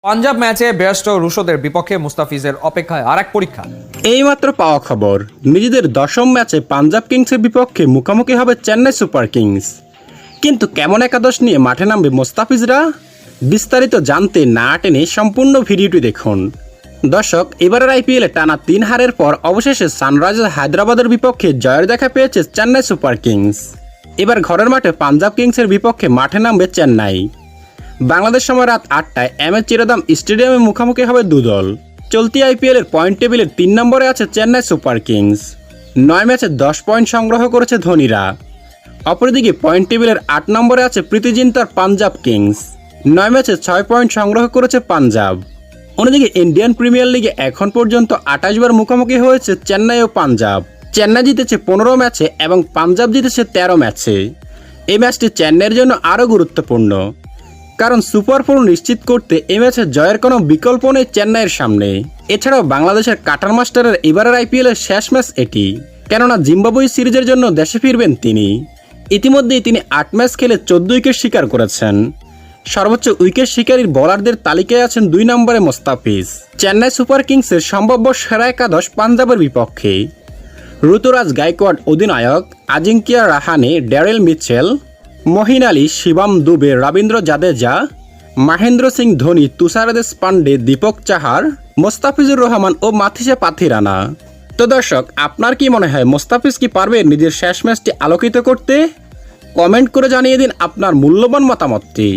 পাঞ্জাব ম্যাচে ব্যস্ত রুশোদের বিপক্ষে মুস্তাফিজের অপেক্ষায় আরেক পরীক্ষা। এইমাত্র পাওয়া খবর, নিজেদের দশম ম্যাচে পাঞ্জাব কিংসের বিপক্ষে মুখোমুখি হবে চেন্নাই সুপার কিংস। কিন্তু কেমন একাদশ নিয়ে মাঠে নামবে মুস্তাফিজরা? বিস্তারিত জানতে না টেনে সম্পূর্ণ ভিডিওটি দেখুন। দর্শক, এবারের আইপিএলে টানা 3 হারের পর অবশেষে সানরাইজার্স হায়দ্রাবাদের বিপক্ষে জয়ের দেখা পেয়েছে চেন্নাই সুপার কিংস। এবার ঘরের মাঠে পাঞ্জাব কিংসের বিপক্ষে মাঠে নামবে চেন্নাই। বাংলাদেশ সময় রাত 8টায় এমএ চিরদাম স্টেডিয়ামে মুখোমুখি হবে দুদল। চলতি আইপিএলের পয়েন্ট টেবিলের 3 নম্বরে আছে চেন্নাই সুপার কিংস। 9 ম্যাচে 10 পয়েন্ট সংগ্রহ করেছে ধোনিরা। অপরদিকে পয়েন্ট টেবিলের 8 নম্বরে আছে প্রীতি জিন্তার পাঞ্জাব কিংস। 9 ম্যাচে 6 পয়েন্ট সংগ্রহ করেছে পাঞ্জাব। অন্যদিকে ইন্ডিয়ান প্রিমিয়ার লিগে এখন পর্যন্ত 28 বার মুখোমুখি হয়েছে চেন্নাই ও পাঞ্জাব। চেন্নাই জিতেছে 15 ম্যাচে এবং পাঞ্জাব জিতেছে 13 ম্যাচে। এই ম্যাচটি চেন্নাইয়ের জন্য আরও গুরুত্বপূর্ণ, কারণ সুপার 4 নিশ্চিত করতে এই ম্যাচে জয়ের কোনো বিকল্প নেই চেন্নাইয়ের সামনে। এছাড়াও বাংলাদেশের কাটার মাস্টারের এবারের আইপিএলের শেষ ম্যাচ এটি, কেননা জিম্বাবুয়ে সিরিজের জন্য দেশে ফিরবেন তিনি। ইতিমধ্যেই তিনি 8 ম্যাচ খেলে 14 উইকেট শিকার করেছেন। সর্বোচ্চ উইকেট শিকারীর বোলারদের তালিকায় আছেন 2 নম্বরে মুস্তাফিজ। চেন্নাই সুপার কিংসের সম্ভাব্য সেরা একাদশ পাঞ্জাবের বিপক্ষে ঋতুরাজ গায়কোয়াড় অধিনায়ক, আজিঙ্কিয়া রাহানে, ড্যারেল মিচেল, মহিন আলী, শিবম দুবে, রবীন্দ্র জাদেজা, মহেন্দ্র সিং ধোনি, তুষার দেশপান্ডে, দীপক চাহার, মোস্তাফিজুর রহমান ও মাথিসা পাথিরানা। তো দর্শক, আপনার কি মনে হয় মোস্তাফিজ কি পারবে নিজের শেষ ম্যাচটি আলোকিত করতে? কমেন্ট করে জানিয়ে দিন আপনার মূল্যবান মতামতটি।